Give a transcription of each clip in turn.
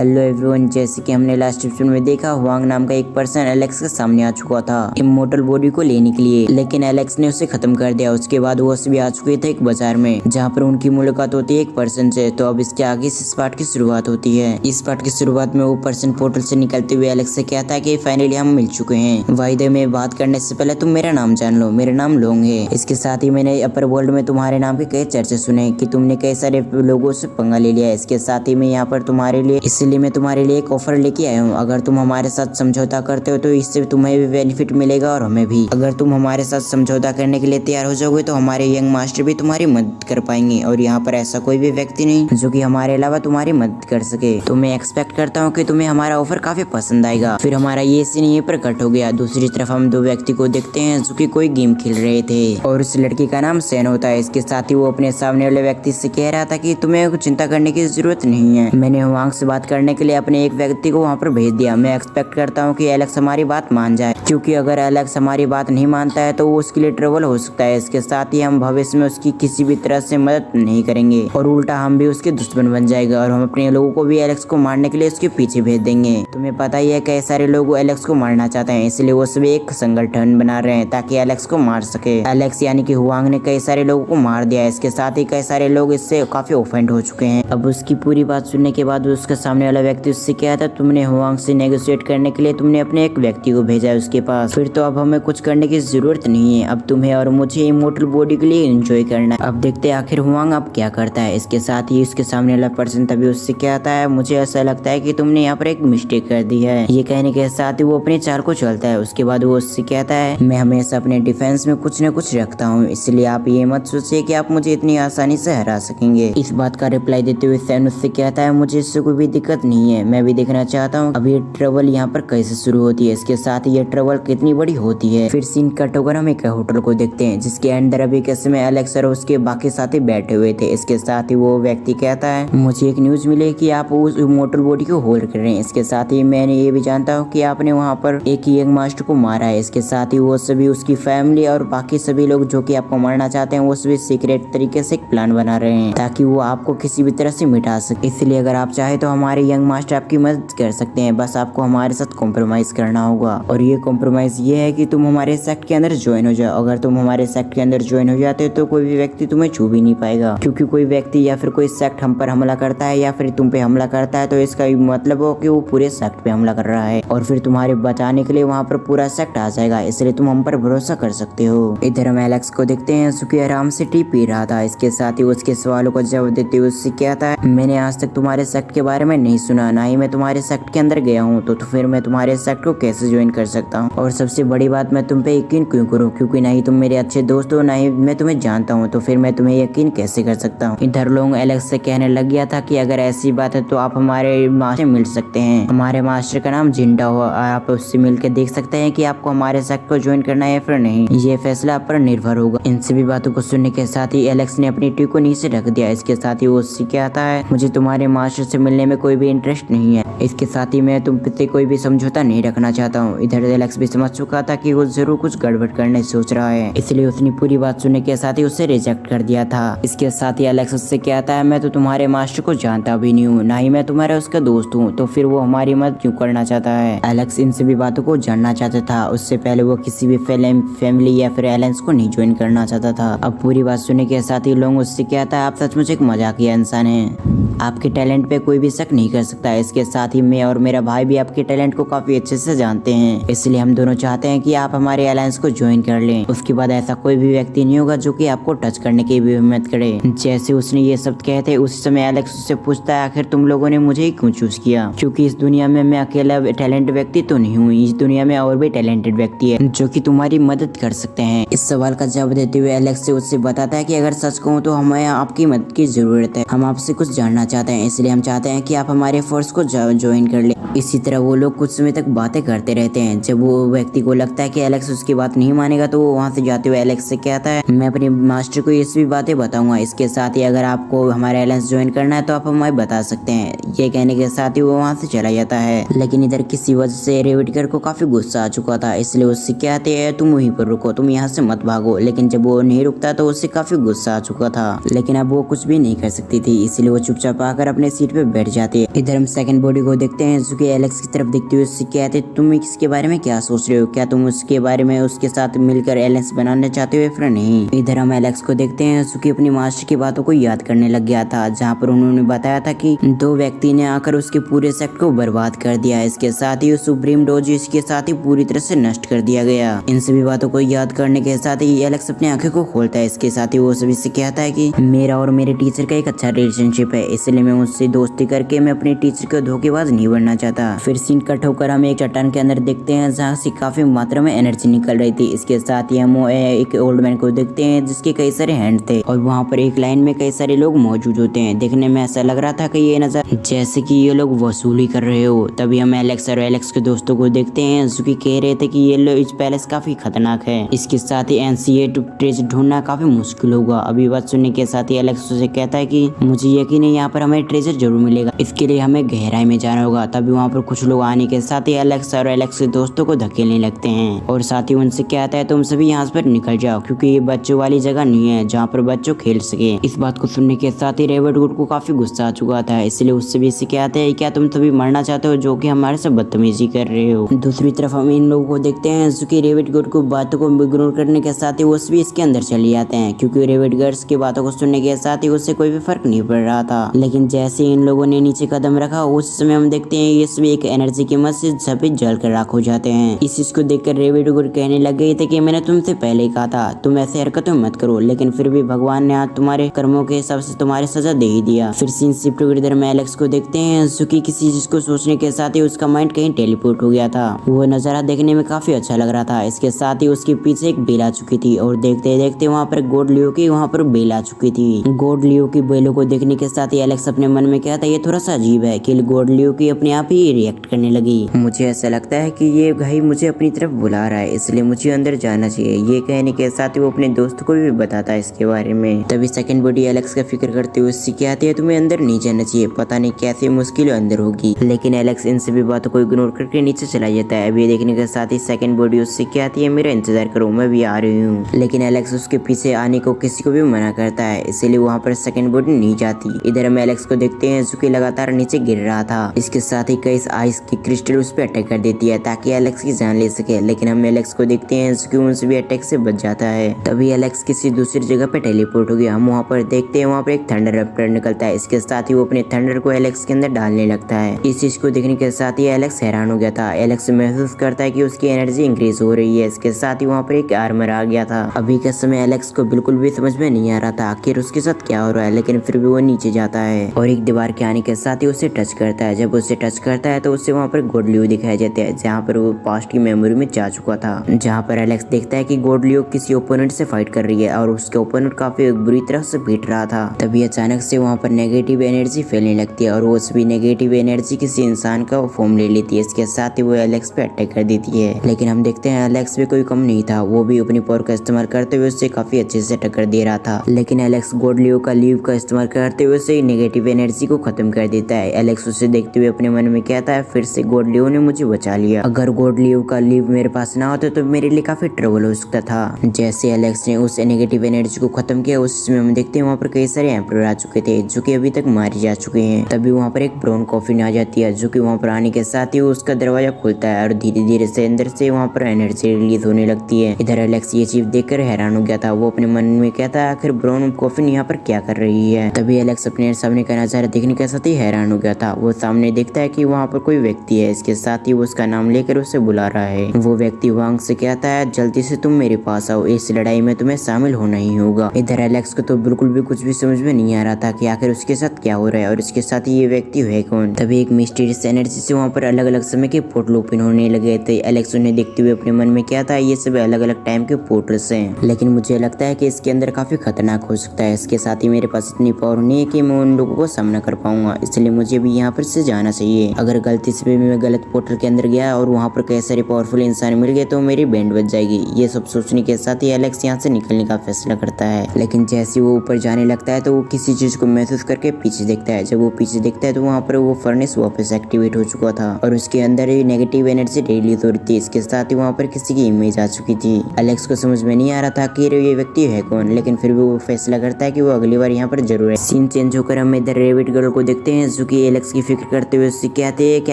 Hello everyone, जैसे कि हमने लास्ट एपिसोड में देखा, हुआंग नाम का एक पर्सन एलेक्स के सामने आ चुका था इमोर्टल बॉडी को लेने के लिए, लेकिन एलेक्स ने उसे खत्म कर दिया। उसके बाद वो सभी आ चुके थे एक बाजार में, जहाँ पर उनकी मुलाकात होती है एक पर्सन से। तो अब इसके आगे से इस पार्ट की शुरुआत होती है। इस पार्ट की शुरुआत में वो पर्सन पोर्टल से निकलते हुए एलेक्स से कहता है कि फाइनली हम मिल चुके हैं। वायदे में बात करने से पहले तुम मेरा नाम जान लो, मेरा नाम लोंग है। इसके साथ ही मैंने अपर वर्ल्ड में तुम्हारे नाम के कई चर्चे सुने कि तुमने कई सारे लोगों से पंगा ले लिया है। इसके साथ ही मैं यहाँ पर तुम्हारे लिए, इसलिए मैं तुम्हारे लिए एक ऑफर लेके आया हूँ। अगर तुम हमारे साथ समझौता करते हो तो इससे तुम्हें भी बेनिफिट मिलेगा और हमें भी। अगर तुम हमारे साथ समझौता करने के लिए तैयार हो जाओगे तो हमारे यंग मास्टर भी तुम्हारी मदद कर पाएंगे, और यहाँ पर ऐसा कोई भी व्यक्ति नहीं जो कि हमारे अलावा तुम्हारी मदद कर सके। तो मैं एक्सपेक्ट करता हूँ कि तुम्हें हमारा ऑफर काफी पसंद आएगा। फिर हमारा ये सीन ये पर कट हो गया। दूसरी तरफ हम दो व्यक्ति को देखते हैं जो कि कोई गेम खेल रहे थे, और उस लड़की का नाम सैन होता है। इसके साथ ही वो अपने सामने वाले व्यक्ति से कह रहा था कि तुम्हें कुछ चिंता करने की जरूरत नहीं है। मैंने हुआंग से बात करने के लिए अपने एक व्यक्ति को वहाँ पर भेज दिया। मैं एक्सपेक्ट करता हूँ कि एलेक्स हमारी बात मान जाए, क्योंकि अगर एलेक्स हमारी बात नहीं मानता है तो वो उसके लिए ट्रबल हो सकता है। इसके साथ ही हम भविष्य में उसकी किसी भी तरह से मदद नहीं करेंगे, और उल्टा हम भी उसके दुश्मन बन जाएगा, और हम अपने लोगों को भी एलेक्स को मारने के लिए उसके पीछे भेज देंगे। तुम्हें पता ही है कई सारे लोग एलेक्स को मारना चाहते हैं, इसलिए वो सभी एक संगठन बना रहे हैं ताकि एलेक्स को मार सके। एलेक्स यानी कि हुआंग ने कई सारे लोगों को मार दिया है। इसके साथ ही कई सारे लोग इससे काफी ऑफेंड हो चुके हैं। अब उसकी पूरी बात सुनने के बाद उसके सामने वाला व्यक्ति उससे कहा था, तुमने हुआंग से नेगोशिएट करने के लिए तुमने अपने एक व्यक्ति को भेजा है उसके पास, फिर तो अब हमें कुछ करने की जरूरत नहीं है। अब तुम्हें और मुझे इमोर्टल बॉडी के लिए एंजॉय करना है। अब देखते हैं आखिर हुआंग अब क्या करता है। इसके साथ ही उसके सामने वाला पर्सन तभी उससे कहता है, मुझे ऐसा लगता है कि तुमने यहाँ पर एक मिस्टेक कर दी है। ये कहने के साथ ही वो अपने चाल को चलता है। उसके बाद वो उससे कहता है, मैं हमेशा अपने डिफेंस में कुछ न कुछ रखता हूँ, इसलिए आप ये मत सोचिए कि आप मुझे इतनी आसानी से हरा सकेंगे। इस बात का रिप्लाई देते हुए सैन उससे कहता है, मुझे इससे कोई भी दिक्कत नहीं है, मैं भी देखना चाहता हूँ अब ये ट्रबल यहाँ पर कैसे शुरू होती है। इसके साथ ये ट्रबल कितनी बड़ी होती है। फिर सीन कट होकर हम एक होटल को देखते हैं, जिसके अंदर अभी कैसे में एलेक्स और उसके बाकी साथी बैठे हुए थे। इसके साथ ही वो व्यक्ति कहता है, मुझे एक न्यूज मिली कि आप उस इमोर्टल बॉडी को होल्ड कर रहे हैं। इसके साथ ही मैंने ये भी जानता हूँ कि आपने वहाँ पर एक यंग मास्टर को मारा है। इसके साथ ही वो सभी, उसकी फैमिली और बाकी सभी लोग जो कि आपको मारना चाहते हैं, वो सभी सीक्रेट तरीके से एक प्लान बना रहे हैं ताकि वो आपको किसी भी तरह से मिटा सके। इसलिए अगर आप चाहे तो हमारे यंग मास्टर आपकी मदद कर सकते हैं, बस आपको हमारे साथ कॉम्प्रोमाइज करना होगा। और ये कॉम्प्रोमाइज ये है कि तुम हमारे सेक्ट के अंदर ज्वाइन हो जाओ। अगर तुम हमारे सेक्ट के अंदर ज्वाइन हो जाते हो तो कोई भी व्यक्ति तुम्हें छू भी नहीं पाएगा, क्योंकि कोई व्यक्ति या फिर कोई सेक्ट हम पर हमला करता है या फिर तुम पे हमला करता है तो इसका मतलब हो कि वो पूरे सेक्ट पे हमला कर रहा है, और फिर तुम्हारे बचाने के लिए वहाँ पर पूरा सेक्ट आ जाएगा। इसलिए तुम हम पर भरोसा कर सकते हो। इधर हम एलेक्स को देखते हैं, सुखी आराम से टी पी रहा था। इसके साथ ही उसके सवालों का जवाब देते हुए उससे कहता है, मैंने आज तक तुम्हारे सेक्ट के बारे में नहीं सुना, ना ही मैं तुम्हारे सेक्ट के अंदर गया हूँ, तो फिर मैं तुम्हारे सेक्ट को कैसे ज्वाइन कर सकता हूँ। और सबसे बड़ी बात, मैं तुम पे यकीन क्यों करूँ, क्योंकि ना ही तुम मेरे अच्छे दोस्त हो, ना ही मैं तुम्हें जानता हूँ, तो फिर मैं तुम्हें यकीन कैसे कर सकता हूँ। इधर लोग एलेक्स से कहने लग गया था कि अगर ऐसी बात है तो आप हमारे मास्टर से मिल सकते हैं। हमारे मास्टर का नाम जिंडा हो, आप उससे मिलकर देख सकते हैं कि आपको हमारे सेक्ट को ज्वाइन करना है या फिर नहीं। ये फैसला आप पर निर्भर होगा। इन सभी बातों को सुनने के साथ ही एलेक्स ने अपनी टी को नीचे रख दिया। इसके साथ ही वो उससे कहता है, मुझे तुम्हारे मास्टर से मिलने में कोई भी इंटरेस्ट नहीं है। इसके साथ ही मैं तुम पे कोई भी समझौता नहीं रखना चाहता हूँ। इधर एलेक्स भी समझ चुका था कि वो जरूर कुछ गड़बड़ करने सोच रहा है, इसलिए उसने पूरी बात सुनने के साथ ही उसे रिजेक्ट कर दिया था। इसके साथ ही एलेक्स उससे कहता है, मैं तो तुम्हारे मास्टर को जानता भी नहीं हूँ, ना ही मैं तुम्हारा उसका दोस्त हूँ, तो फिर वो हमारी मदद क्यों करना चाहता है। एलेक्स इन सभी बातों को जानना चाहता था। उससे पहले वो किसी भी फैमिली या फिर एलायंस को नहीं ज्वाइन करना चाहता था। अब पूरी बात सुनने के साथ ही लोग उससे कहता है, आप सचमुच एक मजाकिया इंसान हैं, आपके टैलेंट पे कोई भी शक नहीं कर सकता। इसके साथ ही मैं और मेरा भाई भी आपके टैलेंट को काफी अच्छे से जानते हैं, इसलिए हम दोनों चाहते हैं कि आप हमारे अलायंस को ज्वाइन कर लें। उसके बाद ऐसा कोई भी व्यक्ति नहीं होगा जो कि आपको टच करने की भी हिम्मत करे। जैसे उसने ये शब्द कहे थे, उस समय एलेक्स उससे पूछता है, आखिर तुम लोगों ने मुझे ही क्यों चूज किया, क्योंकि इस दुनिया में मैं अकेला टैलेंट व्यक्ति तो नहीं हूँ, इस दुनिया में और भी टैलेंटेड व्यक्ति है जो कि तुम्हारी मदद कर सकते हैं। इस सवाल का जवाब देते हुए एलेक्स से उससे बताता है कि अगर सच कहूँ तो हमें आपकी मदद की जरूरत है, हम आपसे कुछ जानना चाहते हैं, इसलिए हम चाहते हैं कि आप हमारे फोर्स को ज्वाइन कर ले। इसी तरह वो लोग कुछ समय तक बातें करते रहते हैं। जब वो व्यक्ति को लगता है कि एलेक्स उसकी बात नहीं मानेगा तो वो वहाँ से जाते हुए एलेक्स से कहता है, मैं अपने मास्टर को ये सभी बातें बताऊंगा। इसके साथ ही अगर आपको हमारे अलायंस ज्वाइन करना है तो आप हमें बता सकते हैं। ये कहने के साथ ही वो वहाँ से चला जाता है। लेकिन इधर किसी वजह से रेविटकर को काफी गुस्सा आ चुका था, इसलिए उससे कहते हैं, तुम वहीं पर रुको, तुम यहाँ से मत भागो। लेकिन जब वो नहीं रुकता तो उससे काफी गुस्सा आ चुका था, लेकिन अब वो कुछ भी नहीं कर सकती थी, इसलिए वो चुपचाप आकर अपने सीट पे बैठ जाती है। इधर हम सेकंड बॉडी को देखते हैं जो कि एलेक्स की तरफ देखते हुए उससे कहते हैं तुम इसके बारे में क्या सोच रहे हो, क्या तुम उसके बारे में उसके साथ मिलकर एलेक्स बनाना चाहते हो या फिर नहीं। इधर हम एलेक्स को देखते हैं जो कि अपनी मास्टर की बातों को याद करने लग गया था, जहाँ पर उन्होंने बताया था कि दो व्यक्ति ने आकर उसके पूरे सेक्ट को बर्बाद कर दिया। इसके साथ ही सुप्रीम डोजी इसके साथ ही पूरी तरह से नष्ट कर दिया गया। इन सभी बातों को याद करने के साथ ही एलेक्स अपनी आंखें को खोलता है। इसके साथ ही वो सभी से कहता है कि मेरा और मेरे टीचर का एक अच्छा रिलेशनशिप है, इसलिए मैं उससे दोस्ती करके मैं अपने टीचर को धोखेबाज नहीं बनना चाहता। फिर सीन कट होकर हम एक चट्टान के अंदर देखते हैं जहाँ से काफी मात्रा में एनर्जी निकल रही थी। इसके साथ ही हम एक ओल्ड मैन को देखते हैं जिसके कई सारे हैंड थे और वहाँ पर एक लाइन में कई सारे लोग मौजूद होते हैं। देखने में ऐसा लग रहा था कि ये नजर जैसे कि ये लोग वसूली कर रहे हो। तभी हम एलेक्स और एलेक्स के दोस्तों को देखते हैं जो कि कह रहे थे कि ये लोग इस पैलेस काफी खतरनाक है, इसके साथ ही एनसीएट ट्रेजर ढूंढना काफी मुश्किल होगा। अभी बात सुनने के साथ ही एलेक्स उसे कहता है कि मुझे यकीन है यहाँ पर हमें ट्रेजर जरूर मिलेगा, इसके लिए हमें गहराई में जाना होगा। तभी वहाँ पर कुछ लोग आने के साथ ही एलेक्स और एलेक्स के दोस्तों को धकेलने लगते हैं और साथ ही उनसे कहता है तुम सभी यहाँ पर निकल जाओ क्योंकि ये बच्चों वाली जगह नहीं है जहाँ पर बच्चों खेल सके। इस बात को सुनने के साथ ही रेवर्ट गुड को काफी गुस्सा आ चुका था, इसलिए उससे भी इसे कहते हैं क्या तुम सभी मरना चाहते हो जो कि हमारे से बदतमीजी कर रहे हो। दूसरी तरफ हम इन लोगों को देखते हैं जो कि रेवर्ट गुड को बातों को इग्नोर करने के साथ ही वो भी इसके अंदर चले जाते हैं क्योंकि रेवर्ट गर्ल्स की बातों को सुनने के साथ ही उससे कोई भी फर्क नहीं पड़ रहा था। लेकिन जैसे इन लोगों ने नीचे कदम रखा उस समय हम देखते हैं ये सभी एक एनर्जी की मदद से सभी जल कर राख हो जाते हैं। इस चीज को देखकर रेवर्ट गुड कहने लग गए थे कि मैंने तुमसे पहले ही कहा था तुम ऐसे हरकतें मत करो, लेकिन फिर भी भगवान ने आज तुम्हारे कर्मों के हिसाब से तुम्हारी सजा दे ही दिया। फिर सीन शिफ्ट होकर इधर में एलेक्स को देखते हैं जो कि किसी चीज को सोचने के साथ ही उसका माइंड कहीं टेलीपोर्ट हो गया था। वो नजारा देखने में काफी अच्छा लग रहा था। इसके साथ ही उसके पीछे एक बेल आ चुकी थी और देखते देखते वहाँ पर गॉड लियो की वहाँ पर बेल आ चुकी थी। गॉड लियो की बेलों को देखने के साथ ही एलेक्स अपने मन में कहता ये थोड़ा सा अजीब है कि गॉड लियो की अपने आप ही रिएक्ट करने लगी। मुझे ऐसा लगता है कि ये भाई मुझे अपनी तरफ बुला रहा है, इसलिए मुझे अंदर जाना चाहिए। ये कहने के साथ ही वो अपने दोस्त को भी बताता है इसके बारे में। तभी सेकंड बॉडी एलेक्स का फिक्र करते हुए उससे कहती है तुम्हें अंदर नहीं जाना चाहिए, पता नहीं कैसे मुश्किल अंदर होगी। लेकिन एलेक्स इन सभी बातों को इग्नोर करके नीचे चला जाता है। अभी देखने के साथ ही सेकंड बॉडी उससे कहती है मेरा इंतजार करो मैं भी आ रही हूँ। लेकिन एलेक्स उसके पीछे आने को किसी को भी मना करता है, इसीलिए वहाँ पर सेकंड बॉडी नहीं जाती। इधर हम एलेक्स को देखते हैं जो कि लगातार नीचे गिर रहा था। इसके साथ ही कई आइस की क्रिस्टल उस पर अटैक कर देती है ताकि एलेक्स की जान ले सके। लेकिन हम एलेक्स को देखते हैं जो कि उन सभी अटैक से बच जाता है। तभी एलेक्स किसी दूसरी जगह पे टेलीपोर्ट हो गया। हम वहाँ पर देखते हैं वहाँ पर एक थंडर रैप्टर निकलता है। इसके साथ ही वो अपने थंडर को एलेक्स के अंदर डालने लगता है। इस चीज को देखने के साथ ही एलेक्स हैरान हो गया था। एलेक्स महसूस करता है कि उसकी एनर्जी इंक्रीज हो रही है। इसके साथ ही वहाँ पर एक आर्मर आ गया था। अभी के समय एलेक्स को बिल्कुल भी समझ में नहीं आ रहा था आखिर उसके साथ क्या हो रहा है, लेकिन फिर भी वो नीचे जाता है और एक दीवार के आने के साथ ही उसे टच करता है। जब उसे टच करता है तो उससे वहाँ पर गॉड लियो दिखाई देता है जहाँ पर वो पास्ट की मेमोरी में जा चुका था। जहाँ पर एलेक्स देखता है कि गॉड लियो किसी ओपोनेंट से फाइट कर रही है और उसके ओपोनेंट काफी बुरी तरह से पीट रहा था। तभी अचानक से वहाँ पर नेगेटिव एनर्जी फैलने लगती है और वो सभी नेगेटिव एनर्जी किसी इंसान का फॉर्म ले लेती है। इसके साथ ही वो एलेक्स पे अटैक कर देती है। लेकिन हम देखते हैं एलेक्स भी कोई कम नहीं था, वो भी अपनी पावर का इस्तेमाल करते हुए उससे काफी अच्छे से टक्कर दे रहा था। लेकिन एलेक्स गॉड लियो का लीव का इस्तेमाल करते हुए उसे नेगेटिव एनर्जी को खत्म कर देता है। एलेक्स उसे देखते हुए अपने मन में कहता है फिर से गॉड लियो ने मुझे बचा लिया, अगर गॉड लियो का लीव मेरे पास ना होता तो मेरे लिए काफी ट्रबल हो सकता था। जैसे एलेक्स ने उस नेगेटिव एनर्जी को खत्म किया उस समय हम देखते हैं वहाँ पर कई सारे एम्परर आ चुके थे जो कि अभी तक मारे जा चुके हैं। तभी वहाँ पर एक ब्राउन कॉफिन आ जाती है जो कि वहाँ पर आने के साथ ही उसका दरवाजा खुलता है और धीरे धीरे से अंदर से वहाँ पर एनर्जी रिलीज होने लगती है। इधर एलेक्स ये चीज देखकर हैरान हो गया था। वो अपने मन में कहता है आखिर ब्राउन कॉफिन यहाँ पर क्या कर रही है। तभी एलेक्स अपने सामने का नजारा देखने के साथ ही हैरान हो गया था। वो सामने देखता है कि वहाँ पर कोई व्यक्ति है। इसके साथ ही वो उसका नाम लेकर उसे बुला रहा है। वो व्यक्ति वांग से कहता है जल्दी से तुम मेरे पास आओ, इस लड़ाई में तुम्हें शामिल होना ही होगा। इधर एलेक्स को तो बिल्कुल भी कुछ भी समझ में नहीं आ रहा था कि आखिर उसके साथ क्या हो रहा है और इसके साथ ही ये व्यक्ति है कौन। तभी एक मिस्टीरियस एनर्जी से वहाँ पर अलग अलग समय के पोर्टल ओपन होने लगे थे। एलेक्स उन्हें देखते हुए अपने मन में क्या था ये सब अलग अलग टाइम के पोर्टल्स हैं, लेकिन मुझे लगता है कि इसके अंदर काफी खतरनाक हो सकता है। इसके साथ ही मेरे पास इतनी पावर नहीं है कि मैं उन लोगों को सामना कर पाऊंगा, इसलिए मुझे भी यहाँ पर से जाना चाहिए। अगर गलती से भी मैं गलत पोर्टल के अंदर गया और वहाँ पर कई सारे पावरफुल इंसान मिल गए तो मेरी बैंड बच जाएगी। ये सब सोचने के साथ ही एलेक्स यहाँ से निकलने का फैसला करता है। लेकिन जैसे वो ऊपर जाने लगता है तो वो किसी चीज को महसूस करके पीछे देखता है। जब वो पीछे देखता है तो वहाँ पर वो फर्नेस वापस एक्टिवेट हो चुका था और उसके अंदर ही नेगेटिव एनर्जी रिलीज हो रही थी। इसके साथ ही वहाँ पर किसी की इमेज आ चुकी थी। एलेक्स को समझ में नहीं आ रहा था कि ये व्यक्ति है कौन, लेकिन फिर भी वो फैसला करता है कि वो अगली बार यहाँ पर जरूर है। सीन चेंज होकर हम इधर रेविट गर्ल को देखते हैं जूकी एलेक्स की फिक्र करते हुए उससे कहते हैं कि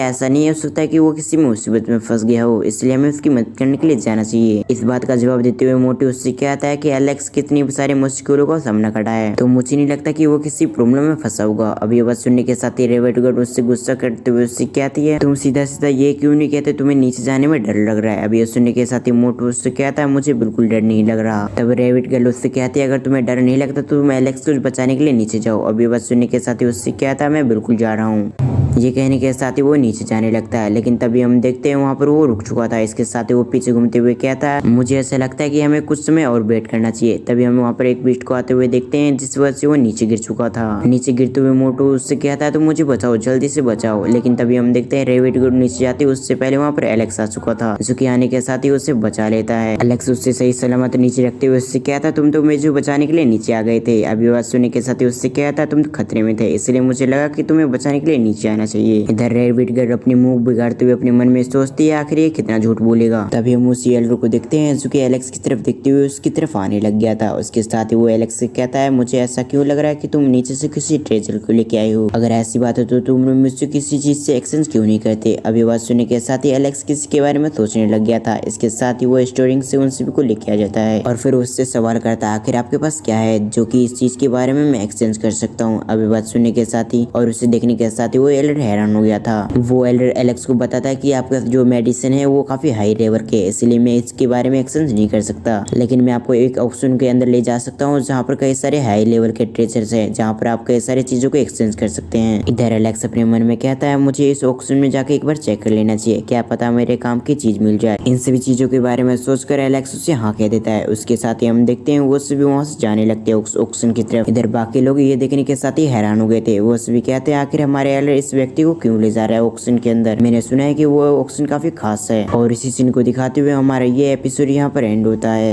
ऐसा नहीं हो सकता कि वो किसी मुसीबत में फंस गया हो, इसलिए हमें उसकी मदद करने के लिए जाना चाहिए। इस बात का जवाब देते हुए मोटी उससे कहता है कि एलेक्स कितनी सारे मुश्किलों का सामना कर रहा है, तो मुझे नहीं लगता कि वो किसी प्रॉब्लम में फंसा होगा। अभी ये बात सुनने के साथ ही रेवेटगढ़ उससे गुस्सा करते हुए उससे कहती है, तुम सीधा सीधा ये क्यों नहीं कहते तुम्हें नीचे जाने में डर लग रहा है। अभी ये सुनने के साथ ही मोटू उससे कहता है, मुझे बिल्कुल डर नहीं लग रहा। तब रेवेटगढ़ उससे कहती है, अगर तुम्हें डर नहीं लगता तो तुम एलेक्स को बचाने के लिए नीचे जाओ। अभी बात सुनने के साथ ही उससे कहता है, मैं बिल्कुल जा रहा हूँ। ये कहने के साथ ही वो नीचे जाने लगता है, लेकिन तभी हम देखते हैं वहाँ पर वो रुक चुका था। इसके साथ ही वो पीछे घूमते हुए कहता है, मुझे ऐसा लगता है कि हमें कुछ समय और वेट करना चाहिए। तभी हम वहाँ पर एक बीस्ट को आते हुए देखते हैं, जिस वजह से वो नीचे गिर चुका था। नीचे गिरते हुए मोटू उससे कहता है, तो मुझे बचाओ, जल्दी से बचाओ। लेकिन तभी हम देखते हैं रेवेटगढ़ नीचे जाते उससे पहले वहाँ पर एलेक्स आ चुका था, जो कि आने के साथ ही उसे बचा लेता है। एलेक्स उससे सही सलामत नीचे रखते हुए उससे कहता है, तुम तो मुझे बचाने के लिए नीचे आ गए थे। अभी बात सुनने के साथ ही उससे कहता है, तुम खतरे में थे, इसलिए मुझे लगा कि तुम्हें बचाने के लिए नीचे आना चाहिए। इधर रेवेटगढ़ अपनी मुंह बिगाड़ते हुए अपने मन में सोचती है, आखिर ये कितना झूठ बोलेगा। तभी हम उसी एल्डर को देखते हैं, जो कि एलेक्स की तरफ देखते हुए उसकी तरफ आने लग गया था। उसके साथ ही वो एलेक्स से कहता है, मुझे ऐसा क्यों लग रहा है कि तुम नीचे से किसी ट्रेजर को लेके आए हो। अगर ऐसी बात है तो तुम मुझसे किसी चीज से एक्सचेंज क्यों नहीं करते। अभी बात सुनने के साथ ही एलेक्स किसी के बारे में सोचने लग गया था। इसके साथ ही वो स्टोरिंग से उन सभी को लेके आ जाता है और फिर उससे सवाल करता है, आखिर आपके पास क्या है जो कि इस चीज के बारे में मैं एक्सचेंज कर सकता हूँ। अभी बात सुनने के साथ ही और उसे देखने के साथ ही वो एल्डर हैरान हो गया था। वो एल्डर एलेक्स को बताता है कि आपका जो मेडिसिन है वो काफी हाई लेवल के, इसलिए मैं इसके बारे में एक्सचेंज नहीं कर सकता, लेकिन मैं आपको एक ऑक्शन के अंदर ले जा सकता हूँ जहाँ पर कई सारे हाई लेवल के ट्रेजर्स हैं, जहाँ पर आप कई सारी चीजों को एक्सचेंज कर सकते हैं। इधर एलेक्स अपने मन में कहता है, मुझे इस ऑक्शन में जाके एक बार चेक कर लेना चाहिए, क्या पता मेरे काम की चीज मिल जाए। इन सभी चीजों के बारे में सोचकर एलेक्स उसे हाँ कह देता है। उसके साथ ही हम देखते हैं वो सभी वहाँ से जाने लगते हैं उस ऑक्शन की तरफ। इधर बाकी लोग ये देखने के साथ ही हैरान हो गए थे। वो सभी कहते हैं, आखिर हमारे एल्डर इस व्यक्ति को क्यों ले जा रहा है ऑक्शन के अंदर। मैंने सुना है कि वो ऑक्शन काफी खास है। और इसी सीन को दिखाते हुए हमारा ये एपिसोड यहाँ पर एंड होता है।